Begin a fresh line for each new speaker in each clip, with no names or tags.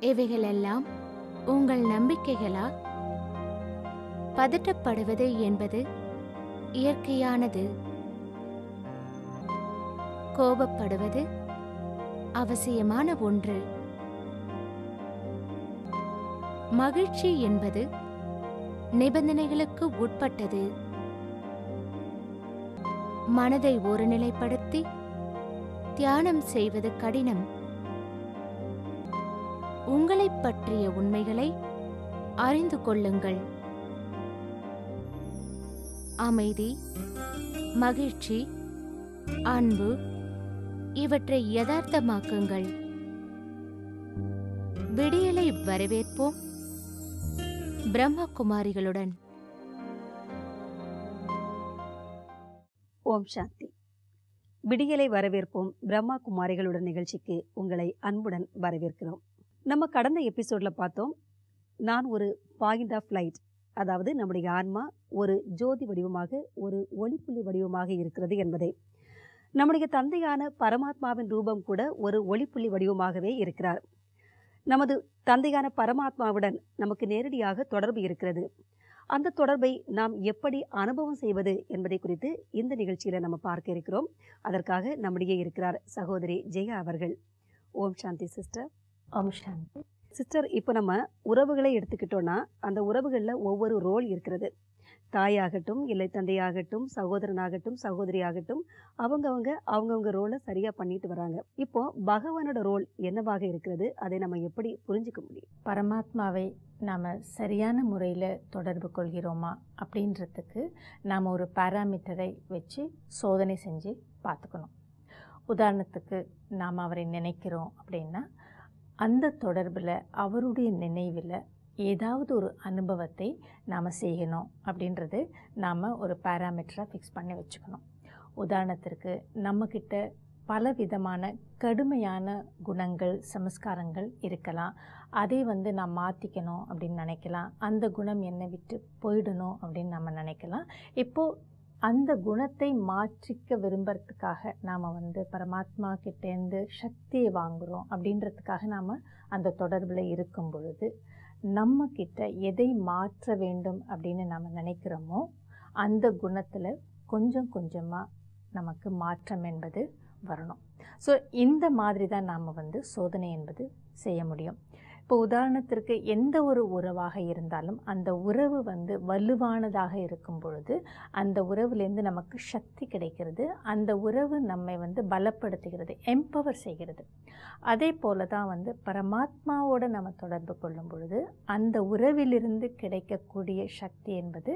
இவைகளெல்லாம் உங்கள் நம்பிக்கைகளா? பதட்டப்படுவது என்பது இயற்கையானது. கோபப்படுவது அவசியமான ஒன்று. மகிழ்ச்சி என்பது நிபந்தனைகளுக்கு உட்பட்டது. மனதை ஒருநிலைப்படுத்தி தியானம் செய்வது கடினம். உங்களைப் பற்றிய உண்மைகளை அறிந்து கொள்ளுங்கள். அமைதி, மகிழ்ச்சி, அன்பு இவற்றை யதார்த்தமாக்குங்கள். விடியலை வரவேற்போம் பிரம்மகுமாரிகளுடன்.
ஓம் சாந்தி. விடியலை வரவேற்போம் பிரம்மா குமாரிகளுடன் நிகழ்ச்சிக்கு உங்களை அன்புடன் வரவேற்கிறோம். நம்ம கடந்த எபிசோட்ல பார்த்தோம், நான் ஒரு பாயிண்ட் ஆஃப் லைட், அதாவது நம்முடைய ஆன்மா ஒரு ஜோதி வடிவமாக, ஒரு ஒளிப்புள்ளி வடிவமாக இருக்கிறது என்பதை. நம்முடைய தந்தையான பரமாத்மாவின் ரூபம் கூட ஒரு ஒளிப்புள்ளி வடிவமாகவே இருக்கிறார். நமது தந்தையான பரமாத்மாவுடன் நமக்கு நேரடியாக தொடர்பு இருக்கிறது. அந்த தொடர்பை நாம் எப்படி அனுபவம் செய்வது என்பதை குறித்து இந்த நிகழ்ச்சியில நம்ம பார்க்க இருக்கிறோம். அதற்காக நம்முடைய இருக்கிறார் சகோதரி ஜெயா அவர்கள். ஓம் சாந்தி சிஸ்டர்.
ஓம் சாந்தி
சிஸ்டர். இப்போ நம்ம உறவுகளை எடுத்துக்கிட்டோம்னா, அந்த உறவுகளில் ஒவ்வொரு ரோல் இருக்கிறது. தாயாகட்டும், இல்லை தந்தையாகட்டும், சகோதரனாகட்டும், சகோதரியாகட்டும், அவங்கவுங்க ரோலை சரியாக பண்ணிட்டு வராங்க. இப்போ பகவானோட ரோல் என்னவாக இருக்கிறது, அதை நம்ம எப்படி புரிஞ்சுக்க முடியும்?
பரமாத்மாவை நாம் சரியான முறையில் தொடர்பு கொள்கிறோமா அப்படின்றதுக்கு நாம் ஒரு பாராமீட்டரை வச்சு சோதனை செஞ்சு பார்த்துக்கணும். உதாரணத்துக்கு நாம் அவரை நினைக்கிறோம் அப்படின்னா, அந்த தொடர்பில் அவருடைய நினைவில் ஏதாவது ஒரு அனுபவத்தை நாம் செய்யணும் அப்படின்றது நாம் ஒரு பாராமீட்டராக ஃபிக்ஸ் பண்ணி வச்சுக்கணும். உதாரணத்திற்கு நம்மக்கிட்ட பல விதமான கடுமையான குணங்கள், சமஸ்காரங்கள் இருக்கலாம். அதை நாம் மாற்றிக்கணும் அப்படின்னு நினைக்கலாம். அந்த குணம் என்னை விட்டு போயிடணும் அப்படின்னு நம்ம நினைக்கலாம். இப்போது அந்த குணத்தை மாற்றிக்க விரும்புறதுக்காக நாம் பரமாத்மா கிட்டேருந்து சக்தியை வாங்குகிறோம் அப்படின்றதுக்காக நாம் அந்த தொடர்பில் இருக்கும் பொழுது, நம்மக்கிட்ட எதை மாற்ற வேண்டும் அப்படின்னு நாம் நினைக்கிறோமோ அந்த குணத்தில் கொஞ்சம் கொஞ்சமாக நமக்கு மாற்றம் என்பது வரணும். ஸோ இந்த மாதிரி தான் நாம் சோதனை என்பது செய்ய முடியும். இப்போ உதாரணத்திற்கு எந்த ஒரு உறவாக இருந்தாலும் அந்த உறவு வலுவானதாக இருக்கும் பொழுது அந்த உறவுலேருந்து நமக்கு சக்தி கிடைக்கிறது. அந்த உறவு நம்மை பலப்படுத்துகிறது, எம்பவர் செய்கிறது. அதே போல தான் பரமாத்மாவோடு நம்ம தொடர்பு கொள்ளும் பொழுது அந்த உறவிலிருந்து கிடைக்கக்கூடிய சக்தி என்பது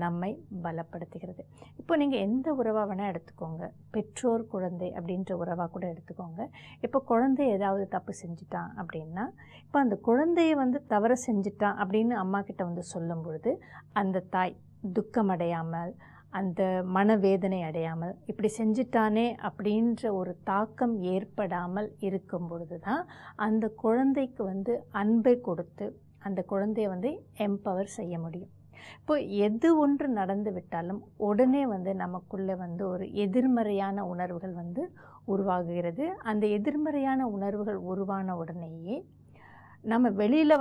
நம்மை பலப்படுத்துகிறது. இப்போ நீங்கள் எந்த உறவாக வேணால் எடுத்துக்கோங்க, பெற்றோர் குழந்தை அப்படின்ற உறவாக கூட எடுத்துக்கோங்க. இப்போ குழந்தை ஏதாவது தப்பு செஞ்சுட்டான் அப்படின்னா, இப்போ அந்த குழந்தையை தவறு செஞ்சுட்டான் அப்படின்னு அம்மா கிட்ட சொல்லும் பொழுது அந்த தாய் துக்கமடையாமல், அந்த மனவேதனை அடையாமல், இப்படி செஞ்சிட்டானே அப்படின்ற ஒரு தாக்கம் ஏற்படாமல் இருக்கும் பொழுது தான் அந்த குழந்தைக்கு அன்பை கொடுத்து அந்த குழந்தையை எம்பவர் செய்ய முடியும். இப்போ எது ஒன்று நடந்து விட்டாலும் உடனே நமக்குள்ளே ஒரு எதிர்மறையான உணர்வுகள் உருவாகுகிறது. அந்த எதிர்மறையான உணர்வுகள் உருவான உடனேயே நம்ம வெளியில்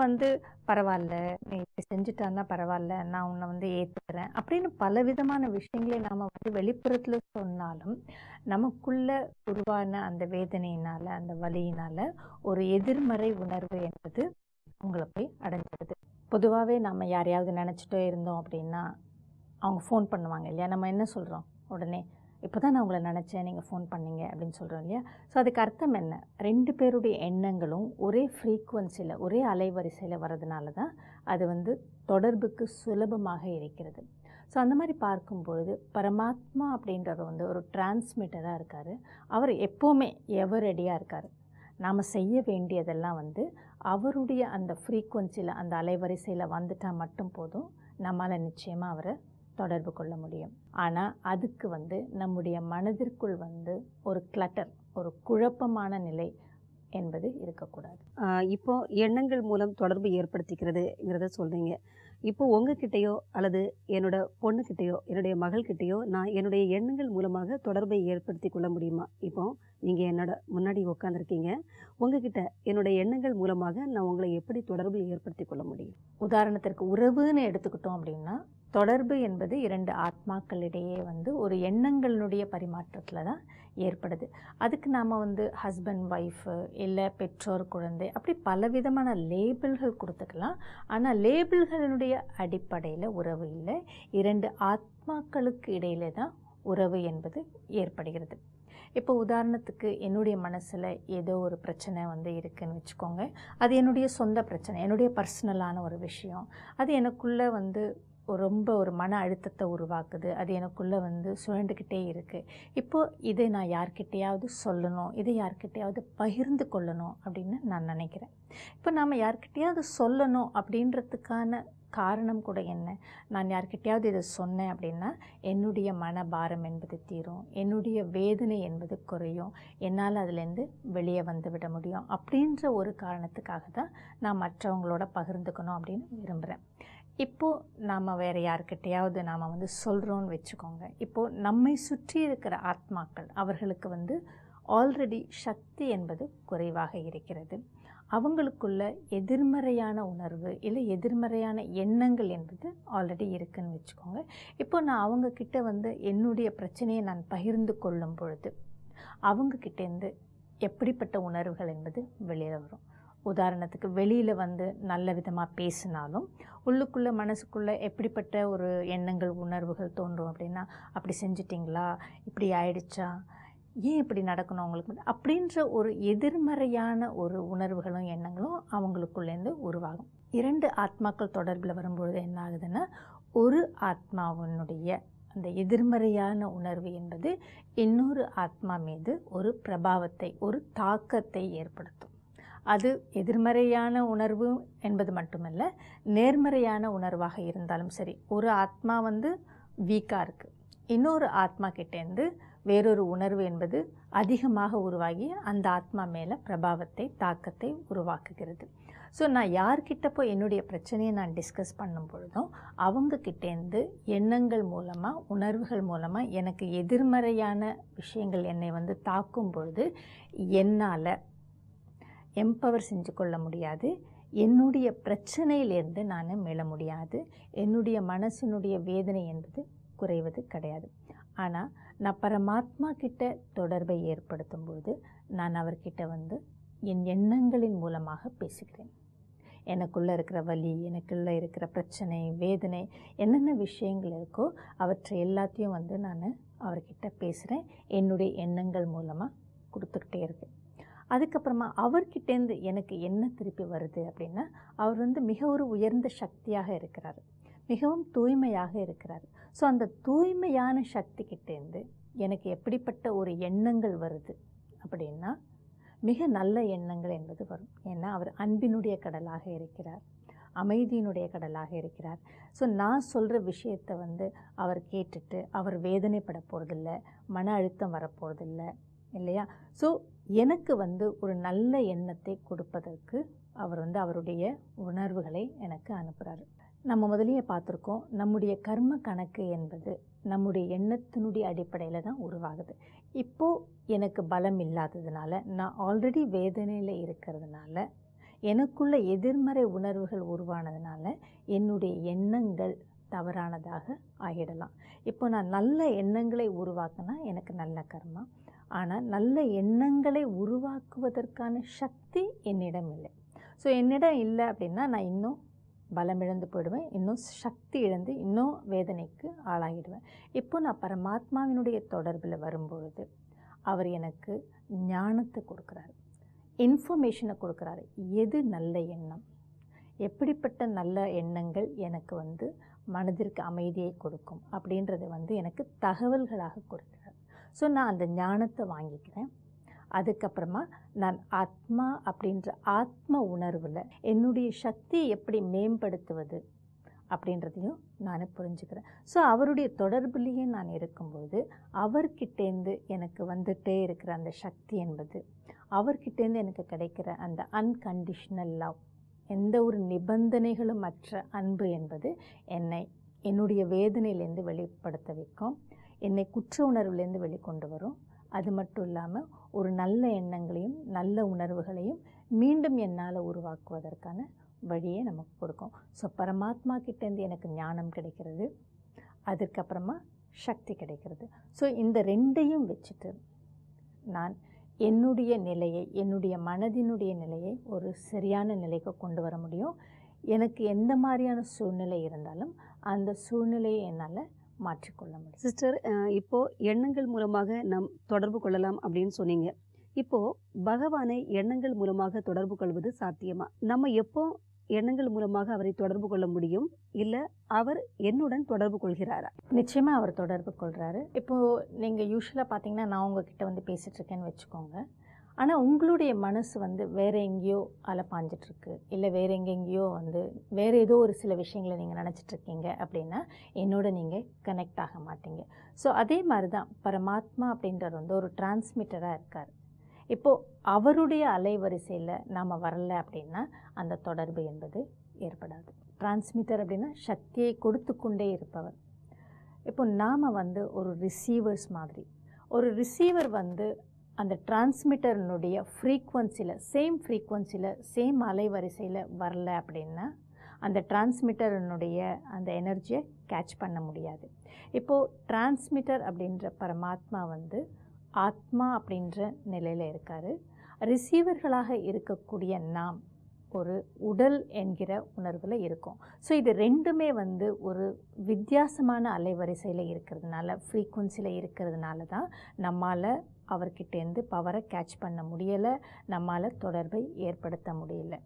பரவாயில்ல, நீ இப்படி செஞ்சுட்டான்னா பரவாயில்ல, நான் உன்னை ஏற்றுக்கிறேன் அப்படின்னு பல விதமான விஷயங்களை நாம் வெளிப்புறத்தில் சொன்னாலும் நமக்குள்ள உருவான அந்த வேதனையினால், அந்த வலியினால் ஒரு எதிர்மறை உணர்வு என்பது உங்களை போய் அடைஞ்சிடுது. பொதுவாகவே நம்ம யாரையாவது நினச்சிட்டே இருந்தோம் அப்படின்னா அவங்க ஃபோன் பண்ணுவாங்க இல்லையா? நம்ம என்ன சொல்கிறோம் உடனே? இப்போ தான் நான் உங்களை நினச்சேன், நீங்கள் ஃபோன் பண்ணீங்க அப்படின்னு சொல்கிறோம் இல்லையா? ஸோ அதுக்கு அர்த்தம் என்ன? ரெண்டு பேருடைய எண்ணங்களும் ஒரே ஃப்ரீக்குவன்சியில், ஒரே அலைவரிசையில் வர்றதுனால தான் அது தொடர்புக்கு சுலபமாக இருக்கிறது. ஸோ அந்த மாதிரி பார்க்கும்பொழுது பரமாத்மா அப்படின்றவர் ஒரு டிரான்ஸ்மிட்டராக இருக்கார். அவர் எப்போவுமே எவர் ரெடியாக இருக்கார். நாம் செய்ய வேண்டியதெல்லாம் அவருடைய அந்த ஃப்ரீக்குவன்சியில், அந்த அலைவரிசையில் வந்துட்டால் மட்டும் போதும், நம்மளால் நிச்சயமாக அவரை தொடர்பு கொள்ள முடியும். ஆனால் அதுக்கு நம்முடைய மனதிற்குள் ஒரு கிளட்டர், ஒரு குழப்பமான நிலை என்பது இருக்கக்கூடாது.
இப்போ எண்ணங்கள் மூலம் தொடர்பு ஏற்படுத்திக்கிறதுங்கிறத சொல்கிறீங்க. இப்போ உங்ககிட்டயோ அல்லது என்னோட பொண்ணுக்கிட்டேயோ என்னுடைய மகள்கிட்டயோ நான் என்னுடைய எண்ணங்கள் மூலமாக தொடர்பை ஏற்படுத்தி கொள்ள முடியுமா? இப்போ நீங்கள் என்னோட முன்னாடி உட்காந்துருக்கீங்க, உங்ககிட்ட என்னுடைய எண்ணங்கள் மூலமாக நான் உங்களை எப்படி தொடர்பில் ஏற்படுத்தி கொள்ள முடியும்?
உதாரணத்திற்கு உறவுன்னு எடுத்துக்கிட்டோம் அப்படின்னா, தொடர்பு என்பது 2 ஆத்மாக்களிடையே ஒரு எண்ணங்களுடைய பரிமாற்றத்தில் தான் ஏற்படுது. அதுக்கு நாம் ஹஸ்பண்ட் ஒய்ஃபு இல்லை பெற்றோர் குழந்தை அப்படி பலவிதமான லேபிள்கள் கொடுத்துக்கலாம். ஆனால் லேபிள்களினுடைய அடிப்படையில் உறவு இல்லை, 2 ஆத்மாக்களுக்கு இடையிலே தான் உறவு என்பது ஏற்படுகிறது. இப்போ உதாரணத்துக்கு என்னுடைய மனசில் ஏதோ ஒரு பிரச்சனை இருக்குதுன்னு வச்சுக்கோங்க. அது என்னுடைய சொந்த பிரச்சனை, என்னுடைய பர்சனலான ஒரு விஷயம். அது எனக்குள்ளே ரொம்ப ஒரு மன அழுத்தத்தை உருவாக்குது. அது எனக்குள்ளே சுழண்டுக்கிட்டே இருக்குது. இப்போது இதை நான் யார்கிட்டையாவது சொல்லணும், இதை யார்கிட்டையாவது பகிர்ந்து கொள்ளணும் அப்படின்னு நான் நினைக்கிறேன். இப்போ நாம் யார்கிட்டையாவது சொல்லணும் அப்படின்றதுக்கான காரணம் கூட என்ன? நான் யார்கிட்டையாவது இதை சொன்னேன் அப்படின்னா என்னுடைய மனபாரம் என்பது தீரும், என்னுடைய வேதனை என்பது குறையும், என்னால் அதுலேருந்து வெளியே வந்து விட முடியும். அப்படின்ற ஒரு காரணத்துக்காக தான் நான் மற்றவங்களோட பகிர்ந்துக்கணும் அப்படின்னு விரும்புகிறேன். இப்போது நாம் வேறு யார்கிட்டையாவது நாம் சொல்கிறோன்னு வச்சுக்கோங்க. இப்போது நம்மை சுற்றி இருக்கிற ஆத்மாக்கள் அவர்களுக்கு ஆல்ரெடி சக்தி என்பது குறைவாக இருக்கிறது. அவங்களுக்குள்ள எதிர்மறையான உணர்வு இல்லை எதிர்மறையான எண்ணங்கள் என்பது ஆல்ரெடி இருக்குதுன்னு வச்சுக்கோங்க. இப்போ நான் அவங்கக்கிட்ட என்னுடைய பிரச்சனையை நான் பகிர்ந்து கொள்ளும் பொழுது அவங்கக்கிட்டேருந்து எப்படிப்பட்ட உணர்வுகள் என்பது வெளியில் வரும். உதாரணத்துக்கு வெளியில் நல்ல விதமாக பேசினாலும் உள்ளுக்குள்ளே மனசுக்குள்ளே எப்படிப்பட்ட ஒரு எண்ணங்கள் உணர்வுகள் தோன்றும் அப்படின்னா, அப்படி செஞ்சிட்டிங்களா, இப்படி ஆயிடுச்சா, ஏன் இப்படி நடக்கணும் அவங்களுக்கு அப்படின்ற ஒரு எதிர்மறையான ஒரு உணர்வுகளும் எண்ணங்களும் அவங்களுக்குள்ளேருந்து உருவாகும். 2 ஆத்மாக்கள் தொடர்பில் வரும்பொழுது என்ன ஆகுதுன்னா, ஒரு ஆத்மாவினுடைய அந்த எதிர்மறையான உணர்வு என்பது இன்னொரு ஆத்மா மீது ஒரு பிரபாவத்தை, ஒரு தாக்கத்தை ஏற்படுத்தும். அது எதிர்மறையான உணர்வு என்பது மட்டுமல்ல, நேர்மறையான உணர்வாக இருந்தாலும் சரி. ஒரு ஆத்மா வீக்காக இருக்குது, இன்னொரு ஆத்மா கிட்டேருந்து வேறொரு உணர்வு என்பது அதிகமாக உருவாகி அந்த ஆத்மா மேலே பிரபாவத்தை, தாக்கத்தை உருவாக்குகிறது. ஸோ நான் யார்கிட்ட போய் என்னுடைய பிரச்சனையை நான் டிஸ்கஸ் பண்ணும் பொழுதும் அவங்கக்கிட்டேருந்து எண்ணங்கள் மூலமாக, உணர்வுகள் மூலமாக எனக்கு எதிர்மறையான விஷயங்கள் என்னை தாக்கும் பொழுது என்னால் எம்பவர் செஞ்சு கொள்ள முடியாது, என்னுடைய பிரச்சனையிலேருந்து நான் மீள முடியாது, என்னுடைய மனசினுடைய வேதனை என்பது குறைவது கிடையாது. ஆனால் நான் பரமாத்மா கிட்ட தொடர்பை ஏற்படுத்தும் பொழுது நான் அவர்கிட்ட என் எண்ணங்களின் மூலமாக பேசுகிறேன். எனக்குள்ளே இருக்கிற வலி, எனக்குள்ளே இருக்கிற பிரச்சனை, வேதனை, என்னென்ன விஷயங்கள் இருக்கோ அவற்றை எல்லாத்தையும் நான் அவர்கிட்ட பேசுகிறேன். என்னுடைய எண்ணங்கள் மூலமாக கொடுத்துக்கிட்டே இருக்கேன். அதுக்கப்புறமா அவர்கிட்டேருந்து எனக்கு என்ன திருப்பி வருது அப்படின்னா, அவர் மிக ஒரு உயர்ந்த சக்தியாக இருக்கிறார், மிகவும் தூய்மையாக இருக்கிறார். ஸோ அந்த தூய்மையான சக்தி கிட்டேருந்து எனக்கு எப்படிப்பட்ட ஒரு எண்ணங்கள் வருது அப்படின்னா, மிக நல்ல எண்ணங்கள் என்பது வரும். ஏன்னா அவர் அன்பினுடைய கடலாக இருக்கிறார், அமைதியினுடைய கடலாக இருக்கிறார். ஸோ நான் சொல்கிற விஷயத்தை அவர் கேட்டுட்டு அவர் வேதனைப்பட போகிறதில்ல, மன அழுத்தம் வரப்போகிறதில்ல இல்லையா? ஸோ எனக்கு ஒரு நல்ல எண்ணத்தை கொடுப்பதற்கு அவர் அவருடைய உணர்வுகளை எனக்கு அனுப்புகிறாரு. நம்ம முதலியே பார்த்துருக்கோம், நம்முடைய கர்ம கணக்கு என்பது நம்முடைய எண்ணத்தினுடைய அடிப்படையில் தான் உருவாகுது. இப்போது எனக்கு பலம் இல்லாததுனால, நான் ஆல்ரெடி வேதனையில் இருக்கிறதுனால, எனக்குள்ள எதிர்மறை உணர்வுகள் உருவானதுனால என்னுடைய எண்ணங்கள் தவறானதாக ஆகிடலாம். இப்போ நான் நல்ல எண்ணங்களை உருவாக்கினா எனக்கு நல்ல கர்மா. ஆனால் நல்ல எண்ணங்களை உருவாக்குவதற்கான சக்தி என்னிடம் இல்லை. ஸோ என்னிடம் இல்லை அப்படின்னா நான் இன்னும் பலம் இழந்து போயிடுவேன், இன்னும் சக்தி இழந்து இன்னும் வேதனைக்கு ஆளாகிடுவேன். இப்போ நான் பரமாத்மாவினுடைய தொடர்பில் வரும்பொழுது அவர் எனக்கு ஞானத்தை கொடுக்குறாரு, இன்ஃபர்மேஷனை கொடுக்குறாரு. எது நல்ல எண்ணம், எப்படிப்பட்ட நல்ல எண்ணங்கள் எனக்கு மனதிற்கு அமைதியை கொடுக்கும் அப்படின்றது எனக்கு தகவல்களாக கொடுக்குறாரு. ஸோ நான் அந்த ஞானத்தை வாங்கிக்கிறேன். அதுக்கப்புறமா நான் ஆத்மா அப்படின்ற ஆத்ம உணர்வில் என்னுடைய சக்தியை எப்படி மேம்படுத்துவது அப்படின்றதையும் நான் புரிஞ்சுக்கிறேன். ஸோ அவருடைய தொடர்புலேயே நான் இருக்கும்போது அவர்கிட்டேருந்து எனக்கு வந்துகிட்டே இருக்கிற அந்த சக்தி என்பது, அவர்கிட்டேருந்து எனக்கு கிடைக்கிற அந்த அன்கண்டிஷ்னல் லவ் எந்த ஒரு நிபந்தனைகளும் மற்ற அன்பு என்பது என்னுடைய வேதனையிலேருந்து வெளிப்படுத்த வைக்கும், என்னை குற்ற உணர்வுலேருந்து வெளிக்கொண்டு வரும். அது மட்டும் இல்லாமல் ஒரு நல்ல எண்ணங்களையும் நல்ல உணர்வுகளையும் மீண்டும் என்னால் உருவாக்குவதற்கான வழியை நமக்கு கொடுக்கும். ஸோ பரமாத்மா கிட்டேருந்து எனக்கு ஞானம் கிடைக்கிறது, அதுக்கப்புறமா சக்தி கிடைக்கிறது. ஸோ இந்த ரெண்டையும் வச்சுட்டு நான் என்னுடைய நிலையை, என்னுடைய மனதினுடைய நிலையை ஒரு சரியான நிலைக்கு கொண்டு வர முடியும். எனக்கு எந்த மாதிரியான சூழ்நிலை இருந்தாலும் அந்த சூழ்நிலையை என்னால் மாற்றிக்கொள்ள முடியும்.
சிஸ்டர், இப்போது எண்ணங்கள் மூலமாக நாம் தொடர்பு கொள்ளலாம் அப்படின்னு சொன்னீங்க. இப்போது பகவானை எண்ணங்கள் மூலமாக தொடர்பு கொள்வது சாத்தியமா? நம்ம எப்போ எண்ணங்கள் மூலமாக அவரை தொடர்பு கொள்ள முடியும், இல்லை அவர் என்னுடன் தொடர்பு கொள்கிறாரா?
நிச்சயமாக அவர் தொடர்பு கொள்கிறாரு. இப்போது நீங்கள் யூஸ்வலாக பார்த்தீங்கன்னா நான் உங்ககிட்ட வந்து பேசிகிட்ருக்கேன்னு வச்சுக்கோங்க. ஆனால் உங்களுடைய மனசு வந்து வேறு எங்கேயோ அலைப்பாஞ்சிட்ருக்கு, இல்லை வேறு எங்கெங்கேயோ வந்து வேறு ஏதோ ஒரு சில விஷயங்களை நீங்கள் நினச்சிட்ருக்கீங்க அப்படின்னா என்னோட நீங்கள் கனெக்ட் ஆக மாட்டீங்க. ஸோ அதே மாதிரி தான் பரமாத்மா அப்படின்றவர் வந்து ஒரு டிரான்ஸ்மிட்டராக இருக்கார். இப்போது அவருடைய அலைவரிசையில் நாம் வரல அப்படின்னா அந்த தொடர்பு என்பது ஏற்படாது. டிரான்ஸ்மிட்டர் அப்படின்னா சக்தியை கொடுத்து கொண்டே இருப்பவர். இப்போ நாம் வந்து ஒரு ரிசீவர்ஸ் மாதிரி. ஒரு ரிசீவர் வந்து அந்த டிரான்ஸ்மிட்டர்னுடைய ஃப்ரீக்குவன்சியில் சேம் அலைவரிசையில் வரல அப்படின்னா அந்த டிரான்ஸ்மிட்டர்னுடைய அந்த எனர்ஜியை கேட்ச் பண்ண முடியாது. இப்போது டிரான்ஸ்மிட்டர் அப்படின்ற பரமாத்மா வந்து ஆத்மா அப்படின்ற நிலையில் இருக்கார். ரிசீவர்களாக இருக்கக்கூடிய நாம் ஒரு உடல் என்கிற உணர்வில் இருக்கும். ஸோ இது ரெண்டுமே வந்து ஒரு வித்தியாசமான அலைவரிசையில் இருக்கிறதுனால, ஃப்ரீக்குவன்சியில் இருக்கிறதுனால தான் நம்மால் அவர்கிட்டேருந்து பவரை கேட்ச் பண்ண முடியலை, நம்மால் தொடர்பை ஏற்படுத்த முடியல.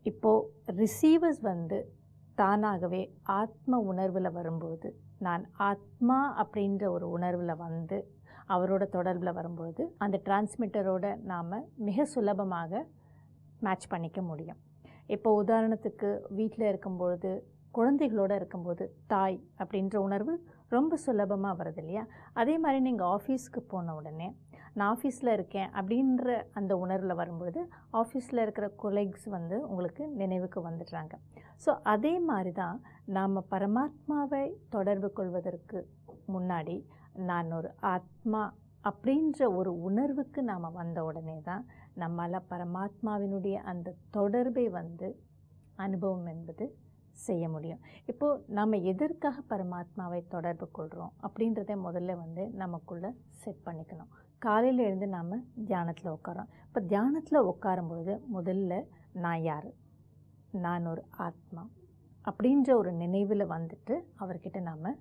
இப்போது ரிசீவர்ஸ் வந்து தானாகவே ஆத்ம உணர்வில் வரும்போது, நான் ஆத்மா அப்படின்ற ஒரு உணர்வில் வந்து அவரோட தொடர்பில் வரும்போது அந்த டிரான்ஸ்மிட்டரோட நாம் மிக சுலபமாக மேட்ச் பண்ணிக்க முடியும். இப்போ உதாரணத்துக்கு வீட்டில் இருக்கும்பொழுது, குழந்தைகளோடு இருக்கும்போது தாய் அப்படின்ற உணர்வு ரொம்ப சுலபமாக வருது இல்லையா? அதே மாதிரி நீங்கள் ஆஃபீஸ்க்கு போன உடனே நான் ஆஃபீஸில் இருக்கேன் அப்படின்ற அந்த உணர்வில் வரும்பொழுது ஆஃபீஸில் இருக்கிற கொலீக்ஸ் வந்து உங்களுக்கு நினைவுக்கு வந்துடுறாங்க. ஸோ அதே மாதிரி தான் நாம் பரமாத்மாவை தொடர்பு கொள்வதற்கு முன்னாடி நான் ஒரு ஆத்மா அப்படின்ற ஒரு உணர்வுக்கு நாம் வந்த உடனே தான் நம்மளால் பரமாத்மாவினுடைய அந்த தொடர்பை வந்து அனுபவம் என்பது செய்ய முடியும். இப்போது நம்ம எதற்காக பரமாத்மாவை தொடர்பு கொள்கிறோம் அப்படின்றத முதல்ல வந்து நமக்குள்ளே செட் பண்ணிக்கணும். காலையில் எழுந்து நாம் தியானத்தில் உட்காரோம். இப்போ தியானத்தில் உட்காரும்பொழுது முதல்ல நான் யார், நான் ஒரு ஆத்மா அப்படின்ற ஒரு நினைவில் வந்துட்டு அவர்கிட்ட நாம்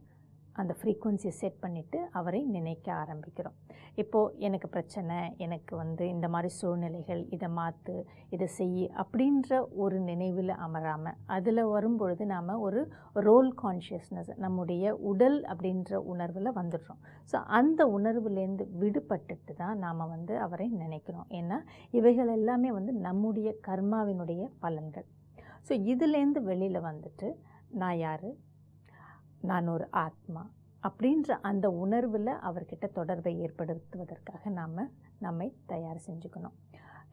அந்த ஃப்ரீக்குவன்சியை செட் பண்ணிவிட்டு அவரை நினைக்க ஆரம்பிக்கிறோம். இப்போது எனக்கு பிரச்சனை, எனக்கு வந்து இந்த மாதிரி சூழ்நிலைகள், இதை மாற்று, இதை செய் அப்படின்ற ஒரு நினைவில் அமராமல் அதில் வரும்பொழுது நாம் ஒரு ரோல் கான்ஷியஸ்னஸ், நம்முடைய உடல் அப்படின்ற உணர்வில் வந்துடுறோம். ஸோ அந்த உணர்வுலேருந்து விடுபட்டுட்டு தான் நாம் வந்து அவரை நினைக்கிறோம். ஏன்னா இவைகள் எல்லாமே வந்து நம்முடைய கர்மாவினுடைய பலன்கள். ஸோ இதுலேருந்து வெளியில் வந்துட்டு நான் யார், நான் ஒரு ஆத்மா அப்படின்ற அந்த உணர்வில் அவர்கிட்ட தொடர்பை ஏற்படுத்துவதற்காக நாம் நம்மை தயார் செஞ்சுக்கணும்.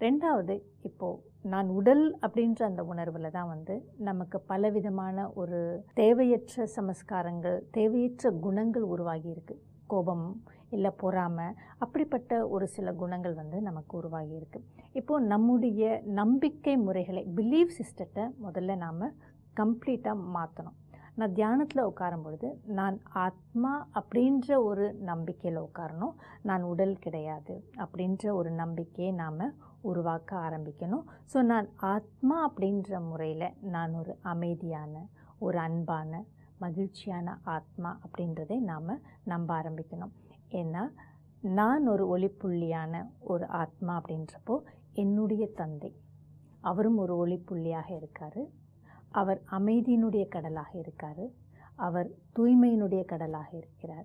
ரெண்டாவது, இப்போது நான் உடல் அப்படின்ற அந்த உணர்வில் தான் வந்து நமக்கு பலவிதமான ஒரு தேவையற்ற சமஸ்காரங்கள், தேவையற்ற குணங்கள் உருவாகி இருக்குது. கோபம், இல்லை பொறாமை, அப்படிப்பட்ட ஒரு சில குணங்கள் வந்து நமக்கு உருவாகி இருக்குது. இப்போது நம்முடைய நம்பிக்கை முறைகளை, பிலீவ் சிஸ்டத்தை முதல்ல நாம் கம்ப்ளீட்டாக மாற்றணும். நான் தியானத்தில் உட்காரும் பொழுது நான் ஆத்மா அப்படின்ற ஒரு நம்பிக்கையில் உட்காரணும். நான் உடல் கிடையாது அப்படின்ற ஒரு நம்பிக்கையை நாம் உருவாக்க ஆரம்பிக்கணும். ஸோ நான் ஆத்மா அப்படின்ற முறையில் நான் ஒரு அமைதியான, ஒரு அன்பான, மகிழ்ச்சியான ஆத்மா அப்படின்றதை நாம் நம்ப ஆரம்பிக்கணும். ஏன்னா நான் ஒரு ஒளிப்புள்ளியான ஒரு ஆத்மா அப்படின்றப்போ என்னுடைய தந்தை அவரும் ஒரு ஒளிப்புள்ளியாக இருக்கார். அவர் அமைதியினுடைய கடலாக இருக்கார். அவர் தூய்மையினுடைய கடலாக இருக்கிறார்.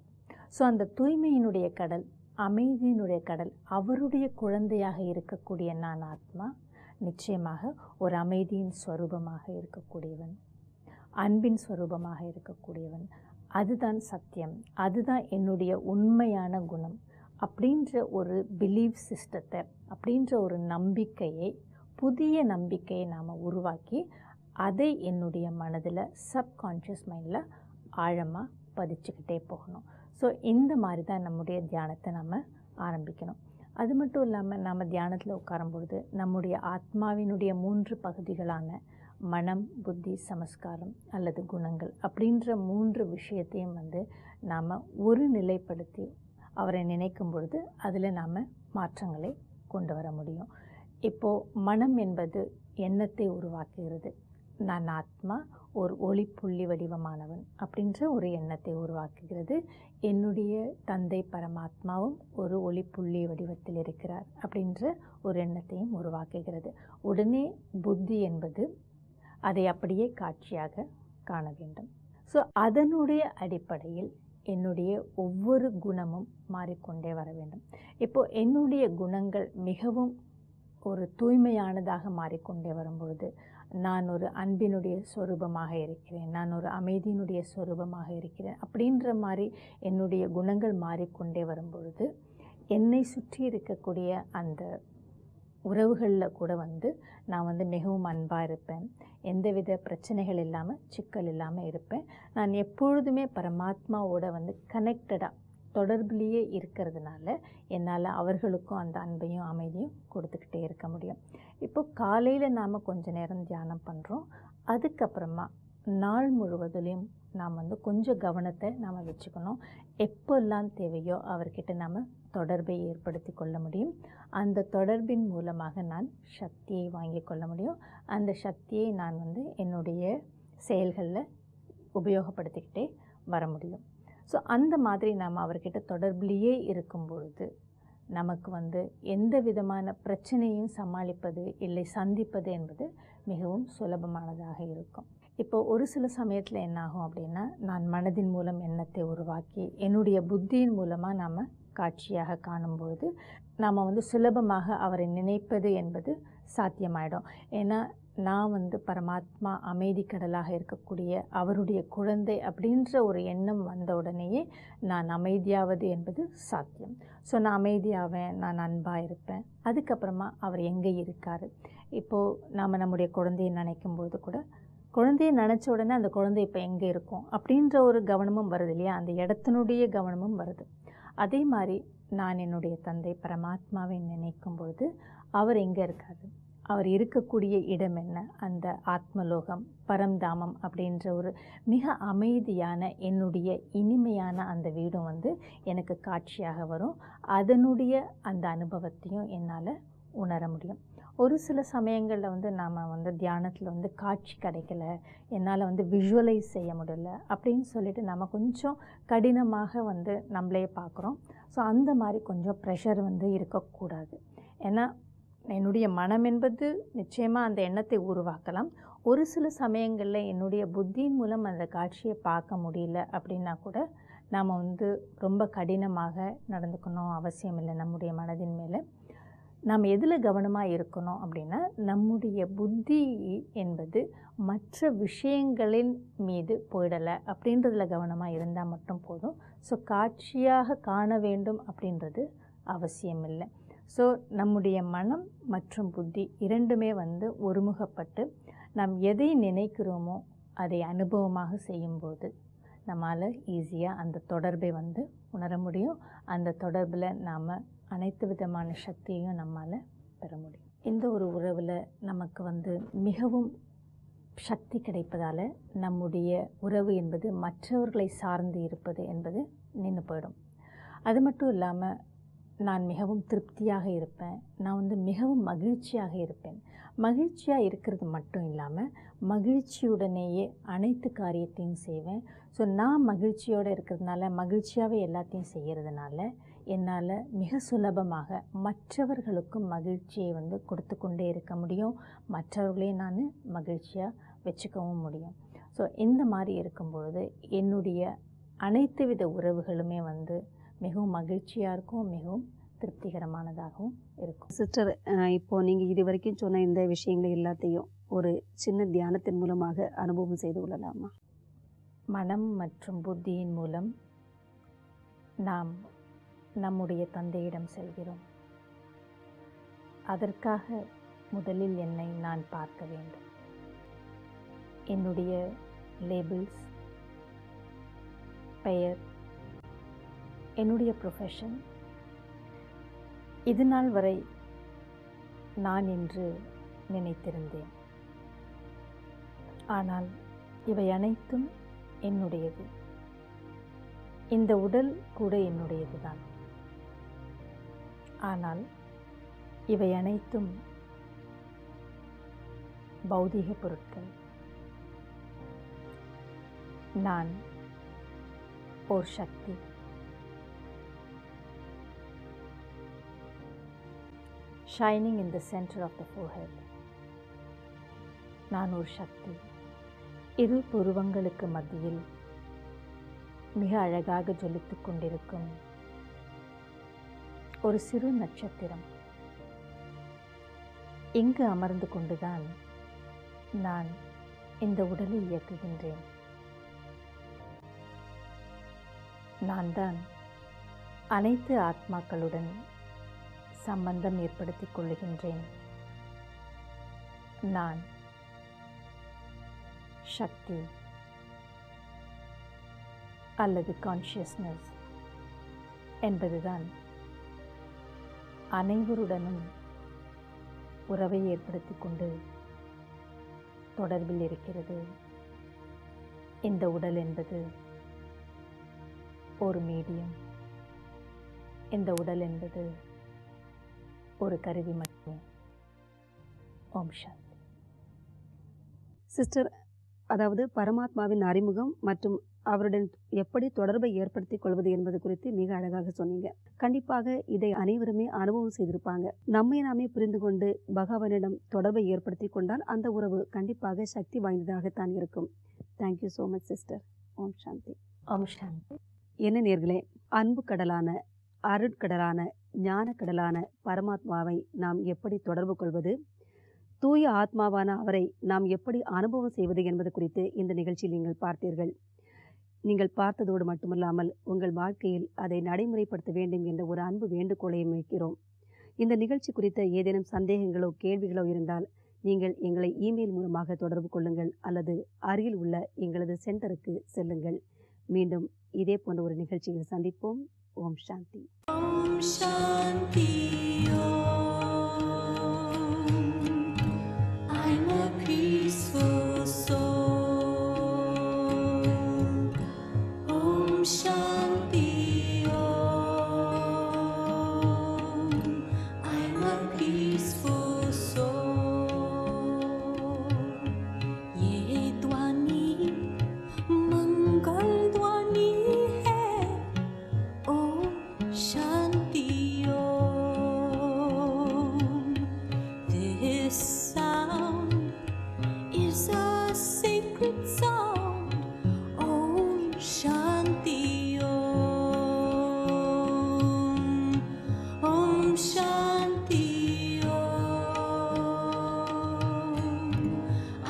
ஸோ அந்த தூய்மையினுடைய கடல், அமைதியினுடைய கடல், அவருடைய குழந்தையாக இருக்கக்கூடிய நான் ஆத்மா நிச்சயமாக ஒரு அமைதியின் ஸ்வரூபமாக இருக்கக்கூடியவன், அன்பின் ஸ்வரூபமாக இருக்கக்கூடியவன். அதுதான் சத்தியம், அதுதான் என்னுடைய உண்மையான குணம் அப்படின்ற ஒரு பிலீவ் சிஸ்டத்தை, அப்படின்ற ஒரு நம்பிக்கையை புதிய நம்பிக்கையை நாம் உருவாக்கி அதை என்னுடைய மனதில் சப்கான்ஷியஸ் மைண்டில் ஆழமாக பதிச்சுக்கிட்டே போகணும். ஸோ இந்த மாதிரி தான் நம்முடைய தியானத்தை நம்ம ஆரம்பிக்கணும். அது மட்டும் இல்லாமல் நம்ம தியானத்தில் உட்காரும் பொழுது நம்முடைய ஆத்மாவினுடைய 3 பகுதிகளான மனம், புத்தி, சமஸ்காரம் அல்லது குணங்கள் அப்படின்ற 3 விஷயத்தையும் நாம் ஒரு நிலைப்படுத்தி அவரை நினைக்கும் பொழுது அதில் நாம் மாற்றங்களை கொண்டு வர முடியும். இப்போது மனம் என்பது எண்ணத்தை உருவாக்குகிறது. நான் ஆத்மா ஒரு ஒளிப்புள்ளி வடிவமானவன் அப்படின்ற ஒரு எண்ணத்தை உருவாக்குகிறது. என்னுடைய தந்தை பரமாத்மாவும் ஒரு ஒளிப்புள்ளி வடிவத்தில் இருக்கிறார் அப்படின்ற ஒரு எண்ணத்தையும் உருவாக்குகிறது. உடனே புத்தி என்பது அதை அப்படியே காட்சியாக காண வேண்டும். ஸோ அதனுடைய அடிப்படையில் என்னுடைய ஒவ்வொரு குணமும் மாறிக்கொண்டே வர வேண்டும். இப்போது என்னுடைய குணங்கள் மிகவும் ஒரு தூய்மையானதாக மாறிக்கொண்டே வரும்பொழுது நான் ஒரு அன்பினுடைய சொரூபமாக இருக்கிறேன், நான் ஒரு அமைதியினுடைய சொரூபமாக இருக்கிறேன் அப்படின்ற மாதிரி என்னுடைய குணங்கள் மாறிக்கொண்டே வரும்பொழுது என்னை சுற்றி இருக்கக்கூடிய அந்த உறவுகளில் கூட நான் மிகவும் அன்பாக இருப்பேன். எந்தவித பிரச்சனைகள் இல்லாமல், சிக்கல் இல்லாமல் இருப்பேன். நான் எப்பொழுதுமே பரமாத்மாவோட கனெக்டடாக தொடர்புலேயே இருக்கிறதுனால என்னால் அவர்களுக்கும் அந்த அன்பையும் அமைதியும் கொடுத்துக்கிட்டே இருக்க முடியும். இப்போது காலையில் நாம் கொஞ்ச நேரம் தியானம் பண்ணுறோம். அதுக்கப்புறமா நாள் முழுவதிலையும் நாம் கொஞ்சம் கவனத்தை நாம் வச்சுக்கணும். எப்போல்லாம் தேவையோ அவர்கிட்ட நாம் தொடர்பை ஏற்படுத்தி கொள்ள முடியும். அந்த தொடர்பின் மூலமாக நான் சக்தியை வாங்கி கொள்ள முடியும். அந்த சக்தியை நான் என்னுடைய செயல்களில் உபயோகப்படுத்திக்கிட்டே வர முடியும். ஸோ அந்த மாதிரி நாம் அவர்கிட்ட தொடர்புலேயே இருக்கும் பொழுது நமக்கு எந்த விதமான பிரச்சனையும் சமாளிப்பது இல்லை சந்திப்பது என்பது மிகவும் சுலபமானதாக இருக்கும். இப்போ ஒரு சில சமயத்தில் என்னாகும் அப்படின்னா, நான் மனதின் மூலம் எண்ணத்தை உருவாக்கி என்னுடைய புத்தியின் மூலமாக நாம் காட்சியாக காணும்பொழுது நாம் சுலபமாக அவரை நினைப்பது என்பது சாத்தியமாயிடும். ஏன்னா நான் பரமாத்மா அமைதி கடலாக இருக்கக்கூடிய அவருடைய குழந்தை அப்படின்ற ஒரு எண்ணம் வந்த உடனேயே நான் அமைதியாவது என்பது சாத்தியம். ஸோ நான் அமைதியாவேன், நான் அன்பாக இருப்பேன். அதுக்கப்புறமா அவர் எங்கே இருக்கார். இப்போது நாம் நம்முடைய குழந்தையை நினைக்கும்போது கூட குழந்தையை நினச்ச உடனே அந்த குழந்தை இப்போ எங்கே இருக்கும் அப்படின்ற ஒரு கவனமும் வருது இல்லையா, அந்த இடத்தினுடைய கவனமும் வருது. அதே மாதிரி நான் என்னுடைய தந்தை பரமாத்மாவை நினைக்கும் பொழுது அவர் எங்கே இருக்கார், அவர் இருக்கக்கூடிய இடம் என்ன, அந்த ஆத்மலோகம் பரம்தாமம் அப்படின்ற ஒரு மிக அமைதியான என்னுடைய இனிமையான அந்த வீடும் எனக்கு காட்சியாக வரும். அதனுடைய அந்த அனுபவத்தையும் என்னால் உணர முடியும். ஒரு சில சமயங்களில் நாம் தியானத்தில் காட்சி கிடைக்கல, என்னால் விஷுவலைஸ் செய்ய முடியல அப்படின்னு சொல்லிட்டு நம்ம கொஞ்சம் கடினமாக நம்மளே பார்க்குறோம். ஸோ அந்த மாதிரி கொஞ்சம் ப்ரெஷர் இருக்கக்கூடாது. ஏன்னா என்னுடைய மனம் என்பது நிச்சயமாக அந்த எண்ணத்தை உருவாக்கலாம். ஒரு சில சமயங்களில் என்னுடைய புத்தியின் மூலம் அந்த காட்சியை பார்க்க முடியல அப்படின்னா கூட நாம் ரொம்ப கடினமாக நடந்துக்கணும் அவசியம் இல்லை. நம்முடைய மனதின் மேலே நாம் எதில் கவனமாக இருக்கணும் அப்படின்னா, நம்முடைய புத்தி என்பது மற்ற விஷயங்களின் மீது போயிடலை அப்படின்றதில் கவனமாக இருந்தால் மட்டும் போதும். ஸோ காட்சியாக காண வேண்டும் அப்படின்றது அவசியம் இல்லை. ஸோ நம்முடைய மனம் மற்றும் புத்தி இரண்டுமே ஒருமுகப்பட்டு நாம் எதை நினைக்கிறோமோ அதை அனுபவமாக செய்யும்போது நம்மால் ஈஸியாக அந்த தொடர்பை உணர முடியும். அந்த தொடர்பில் நாம் அனைத்து விதமான சக்தியையும் நம்மால் பெற முடியும். இந்த ஒரு உறவில் நமக்கு மிகவும் சக்தி கிடைப்பதால் நம்முடைய உறவு என்பது மற்றவர்களை சார்ந்து இருப்பது என்பது நின்று போயிடும். அது மட்டும் இல்லாமல் நான் மிகவும் திருப்தியாக இருப்பேன், நான் மிகவும் மகிழ்ச்சியாக இருப்பேன். மகிழ்ச்சியாக இருக்கிறது மட்டும் இல்லாமல் மகிழ்ச்சியுடனேயே அனைத்து காரியத்தையும் செய்வேன். ஸோ நான் மகிழ்ச்சியோடு இருக்கிறதுனால, மகிழ்ச்சியாகவே எல்லாத்தையும் செய்கிறதுனால என்னால் மிக சுலபமாக மற்றவர்களுக்கும் மகிழ்ச்சியை கொடுத்து கொண்டே இருக்க முடியும். மற்றவர்களையும் நான் மகிழ்ச்சியாக வச்சுக்கவும் முடியும். ஸோ இந்த மாதிரி இருக்கும் பொழுது என்னுடைய அனைத்து வித உறவுகளுமே மிகவும் மகிழ்ச்சியாக இருக்கும், மிகவும் திருப்திகரமானதாகவும் இருக்கும்.
சிஸ்டர், இப்போது நீங்கள் இது வரைக்கும் சொன்ன இந்த விஷயங்கள் எல்லாத்தையும் ஒரு சின்ன தியானத்தின் மூலமாக அனுபவம் செய்து கொள்ளலாமா?
மனம் மற்றும் புத்தியின் மூலம் நாம் நம்முடைய தந்தையிடம் செல்கிறோம். அதற்காக முதலில் என்னை நான் பார்க்க வேண்டும். என்னுடைய லேபிள்ஸ், பெயர், என்னுடைய ப்ரொஃபஷன், இது நாள் வரை நான் என்று நினைத்திருந்தேன். ஆனால் இவை அனைத்தும் என்னுடையது. இந்த உடல் கூட என்னுடையதுதான். ஆனால் இவை அனைத்தும் பௌதீக பொருட்கள். நான் ஓர் சக்தி. Shining in the centre of the forehead. நான் ஒரு சக்தி. இரு புருவங்களுக்கு மத்தியில் மிக அழகாக ஜொலித்துக் கொண்டிருக்கும் ஒரு சிறு நட்சத்திரம். இங்கு அமர்ந்து கொண்டுதான் நான் இந்த உடலை இயக்குகின்றேன். நான் தான் அனைத்து ஆத்மாக்களுடன் சம்பந்தம் ஏற்படுத்திக் கொள்ளுகின்றேன். நான் சக்தி அல்லது கான்ஷியஸ்னஸ் என்பதுதான் அனைவருடனும் உறவை ஏற்படுத்திக் கொண்டு தொடர்பில் இருக்கிறது. இந்த உடல் என்பது ஒரு மீடியம். இந்த உடல் என்பது ஒரு கருவி மட்டுமே. ஓம் சாந்தி.
சிஸ்டர், அதாவது பரமாத்மாவின் அறிமுகம் மற்றும் அவருடன் எப்படி தொடர்பை ஏற்படுத்திக் கொள்வது என்பது குறித்து மிக அழகாக சொன்னீங்க. கண்டிப்பாக இதை அனைவருமே அனுபவம் செய்திருப்பாங்க. நம்மை நாமே புரிந்து கொண்டு பகவானிடம் தொடர்பை ஏற்படுத்தி கொண்டால் அந்த உறவு கண்டிப்பாக சக்தி வாய்ந்ததாகத்தான் இருக்கும். Thank you so much sister. Om Shanti.
Om Shanti.
என்ன நேர்களே, அன்பு கடலான, அருட்கடலான, ஞான கடலான பரமாத்மாவை நாம் எப்படி தொடர்பு கொள்வது, தூய ஆத்மாவான அவரை நாம் எப்படி அனுபவம் செய்வது என்பது குறித்து இந்த நிகழ்ச்சியில் நீங்கள் பார்த்தீர்கள். நீங்கள் பார்த்ததோடு மட்டுமல்லாமல் உங்கள் வாழ்க்கையில் அதை நடைமுறைப்படுத்த வேண்டும் என்ற ஒரு அன்பு வேண்டுகோளையும் வைக்கிறோம். இந்த நிகழ்ச்சி குறித்த ஏதேனும் சந்தேகங்களோ கேள்விகளோ இருந்தால் நீங்கள் எங்களை இமெயில் மூலமாக தொடர்பு கொள்ளுங்கள் அல்லது அருகில் உள்ள எங்களது சென்டருக்கு செல்லுங்கள். மீண்டும் இதே போன்ற ஒரு நிகழ்ச்சியில் சந்திப்போம். ஓம் சாந்தி.
ஓம் சாந்தி. I'm a peaceful soul. Om Shanti Om. I'm a peaceful soul. ये ध्वनि मंगल ध्वनि है. Om Shanti Om. This sound is a sacred sound. Om Shanti Om. Om Shanti Om.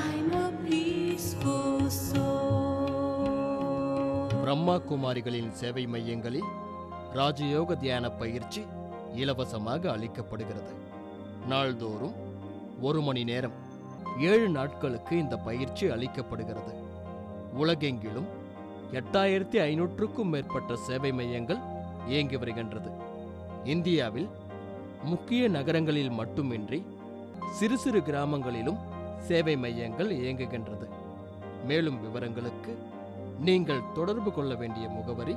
I'm a peaceful soul.
Brahma குமாரிகளின் சேவை மையங்களில் ராஜயோக தியான பயிற்சி இலவசமாக அளிக்கப்படுகிறது. நாள்தோறும் 1 மணி நேரம் 7 நாட்களுக்கு இந்த பயிற்சி அளிக்கப்படுகிறது. உலகெங்கிலும் 8500க்கும் மேற்பட்ட சேவை மையங்கள் இயங்கி வருகின்றது. இந்தியாவில் முக்கிய நகரங்களில் மட்டுமின்றி சிறு சிறு கிராமங்களிலும் சேவை மையங்கள் இயங்குகின்றது. மேலும் விவரங்களுக்கு நீங்கள் தொடர்பு கொள்ள வேண்டிய முகவரி